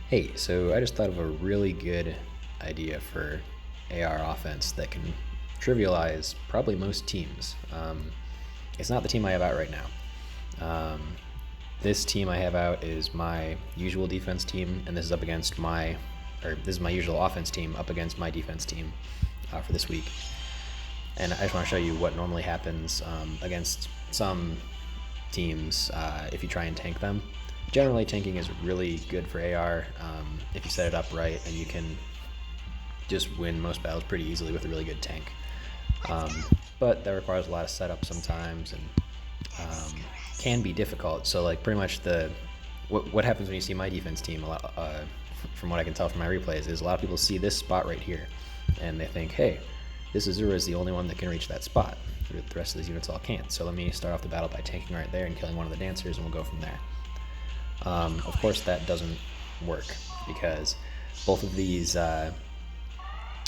Hey, so I just thought of a really good idea for AR offense that can trivialize probably most teams. It's not the team I have out right now. This team I have out is my usual defense team, and this is up against this is my usual offense team up against my defense team for this week. And I just want to show you what normally happens against some teams if you try and tank them. Generally, tanking is really good for AR if you set it up right, and you can just win most battles pretty easily with a really good tank. But that requires a lot of setup sometimes, and can be difficult. So, like, pretty much what happens when you see my defense team, from what I can tell from my replays, is a lot of people see this spot right here, and they think, hey, this Azura is the only one that can reach that spot. The rest of these units all can't. So let me start off the battle by tanking right there and killing one of the dancers, and we'll go from there. Of course, that doesn't work because both of these,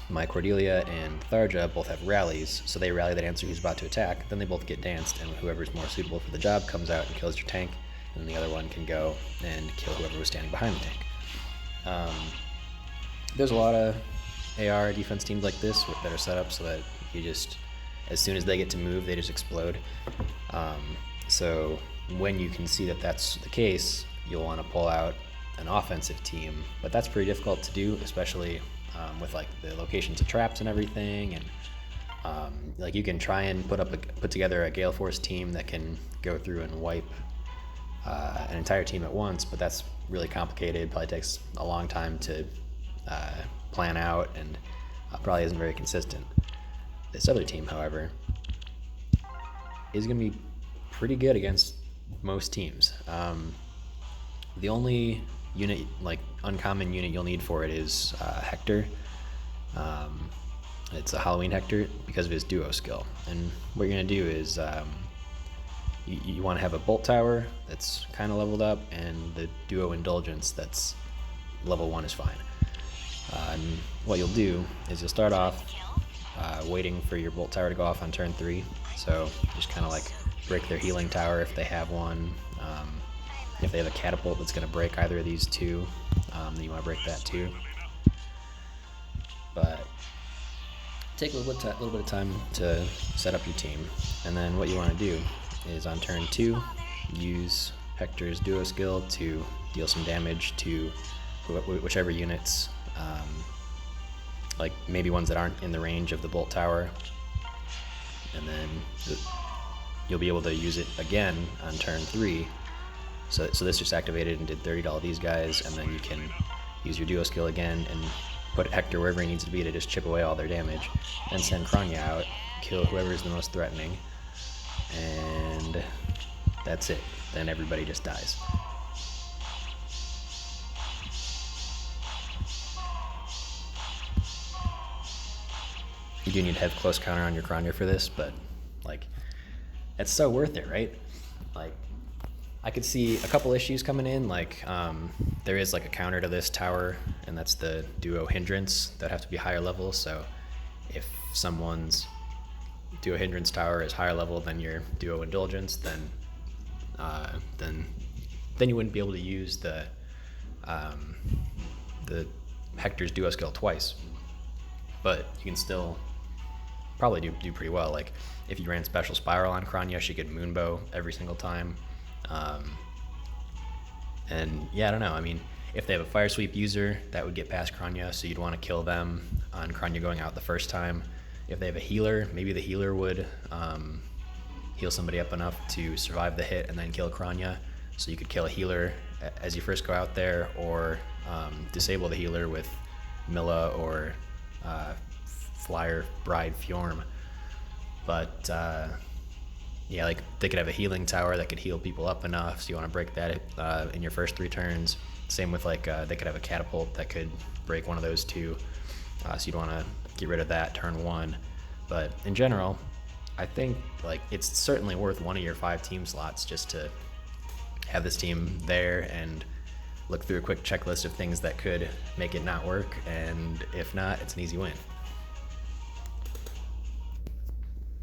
my Cordelia and Tharja, both have rallies, so they rally the dancer who's about to attack, then they both get danced, and whoever's more suitable for the job comes out and kills your tank, and the other one can go and kill whoever was standing behind the tank. There's a lot of AR defense teams like this that are set up so that you just, as soon as they get to move, they just explode. So when you can see that that's the case, you'll want to pull out an offensive team, but that's pretty difficult to do, especially with like the locations of traps and everything. And like you can try and put together a Gale Force team that can go through and wipe an entire team at once, but that's really complicated. Probably takes a long time to plan out, and probably isn't very consistent. This other team, however, is going to be pretty good against most teams. The only unit, like uncommon unit you'll need for it is Hector. It's a Halloween Hector because of his duo skill. And what you're going to do is you want to have a bolt tower that's kind of leveled up, and the duo indulgence that's level 1 is fine. And what you'll do is you'll start off waiting for your bolt tower to go off on turn 3. So just kind of like break their healing tower if they have one. If they have a catapult that's going to break either of these two, then you want to break that too. But take a little bit of time to set up your team, and then what you want to do is on turn 2, use Hector's duo skill to deal some damage to whichever units, like maybe ones that aren't in the range of the bolt tower, and then you'll be able to use it again on turn 3. So this just activated and did 30 to all these guys, and then you can use your duo skill again and put Hector wherever he needs to be to just chip away all their damage, and send Kranya out, kill whoever is the most threatening, and that's it. Then everybody just dies. You do need to have close counter on your Kranya for this, but like, it's so worth it, right? Like, I could see a couple issues coming in, like there is like a counter to this tower, and that's the duo hindrance that have to be higher level. So if someone's duo hindrance tower is higher level than your duo indulgence, then you wouldn't be able to use the Hector's duo skill twice. But you can still probably do pretty well. Like if you ran special spiral on Kranya, she could moonbow every single time. And yeah, I don't know. I mean, if they have a fire sweep user, that would get past Kranya, so you'd want to kill them on Kranya going out the first time. If they have a healer, maybe the healer would heal somebody up enough to survive the hit and then kill Kranya. So you could kill a healer as you first go out there, or disable the healer with Milla or Flyer Bride Fjorm. But yeah, like they could have a healing tower that could heal people up enough, so you want to break that in your first 3 turns. Same with like they could have a catapult that could break one of those two, so you'd want to get rid of that turn 1. But in general, I think like it's certainly worth one of your 5 team slots just to have this team there and look through a quick checklist of things that could make it not work, and if not, it's an easy win.